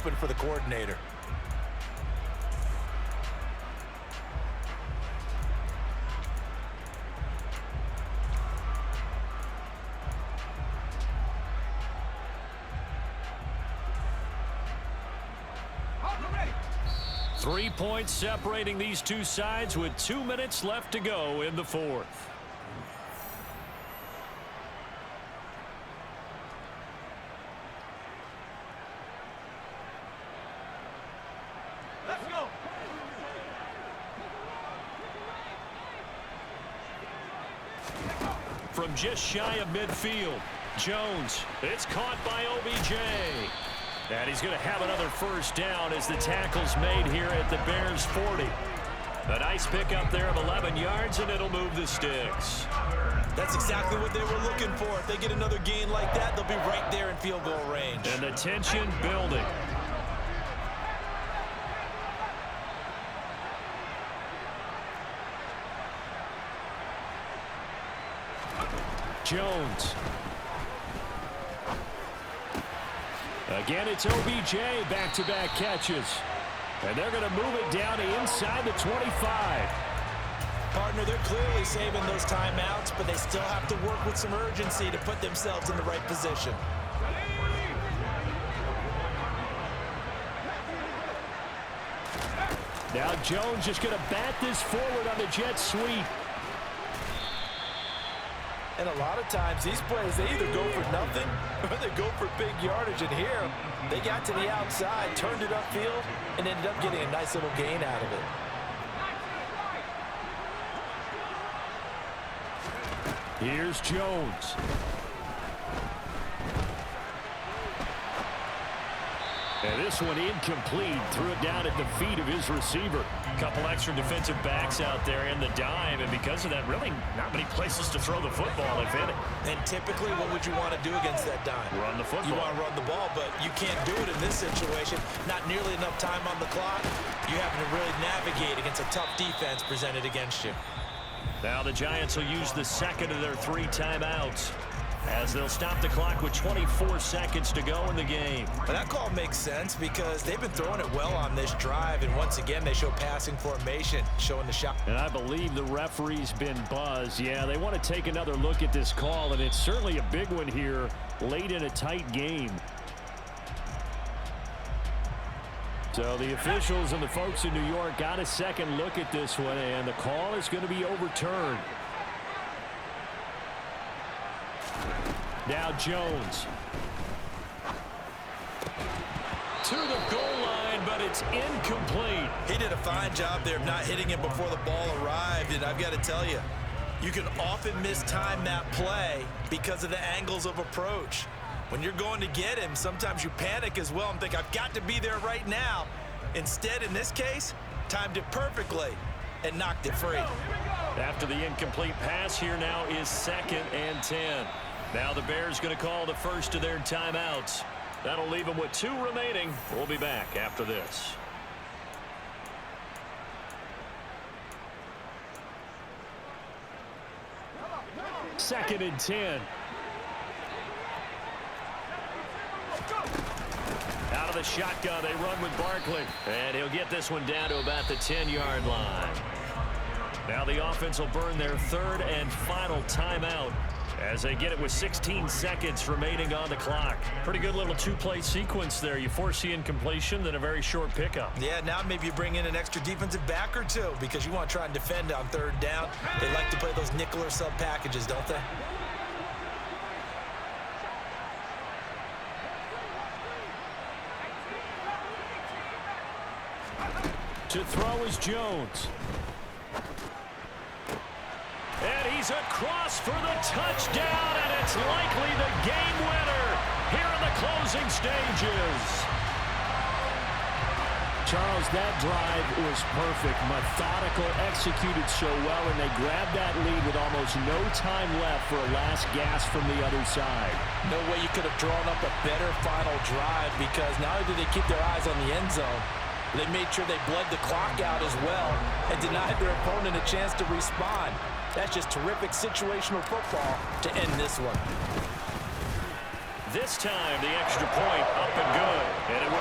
open for the coordinator. Three points separating these two sides with 2 minutes left to go in the fourth. Let's go. From just shy of midfield, Jones. It's caught by OBJ. And he's going to have another first down as the tackle's made here at the Bears' 40. A nice pickup there of 11 yards, and it'll move the sticks. That's exactly what they were looking for. If they get another gain like that, they'll be right there in field goal range. And the tension building. Jones. Again, it's OBJ, back-to-back catches. And they're going to move it down to inside the 25. Partner, they're clearly saving those timeouts, but they still have to work with some urgency to put themselves in the right position. Now Jones just going to bat this forward on the jet sweep. And a lot of times, these plays, they either go for nothing or they go for big yardage. And here, they got to the outside, turned it upfield, and ended up getting a nice little gain out of it. Here's Jones. And this one incomplete. Threw it down at the feet of his receiver. Couple extra defensive backs out there in the dime, and because of that, really not many places to throw the football, if any. And typically, what would you want to do against that dime? Run the football. You want to run the ball, but you can't do it in this situation. Not nearly enough time on the clock. You having to really navigate against a tough defense presented against you. Now the Giants will use the second of their 3 timeouts, as they'll stop the clock with 24 seconds to go in the game. But that call makes sense because they've been throwing it well on this drive, and once again, they show passing formation, showing the shot. And I believe the referee's been buzzed. Yeah, they want to take another look at this call, and it's certainly a big one here late in a tight game. So the officials and the folks in New York got a second look at this one, and the call is going to be overturned. Now Jones. To the goal line, but it's incomplete. He did a fine job there of not hitting it before the ball arrived, and I've got to tell you, you can often mistime that play because of the angles of approach. When you're going to get him, sometimes you panic as well and think, I've got to be there right now. Instead, in this case, timed it perfectly and knocked it free. After the incomplete pass, here now is 2nd and 10. Now the Bears going to call the first of their timeouts. That'll leave them with 2 remaining. We'll be back after this. Second and 10. Out of the shotgun, they run with Barkley. And he'll get this one down to about the 10-yard line. Now the offense will burn their 3rd and final timeout as they get it with 16 seconds remaining on the clock. Pretty good little 2-play sequence there. You force the incompletion, then a very short pickup. Yeah, now maybe you bring in an extra defensive back or 2 because you want to try and defend on 3rd down. They like to play those nickel or sub packages, don't they? To throw is Jones. And he's across for the touchdown, and it's likely the game winner here in the closing stages. Charles, that drive was perfect, methodical, executed so well, and they grabbed that lead with almost no time left for a last gasp from the other side. No way you could have drawn up a better final drive because not only did they keep their eyes on the end zone, they made sure they bled the clock out as well and denied their opponent a chance to respond. That's just terrific situational football to end this one. This time, the extra point up and good. And it would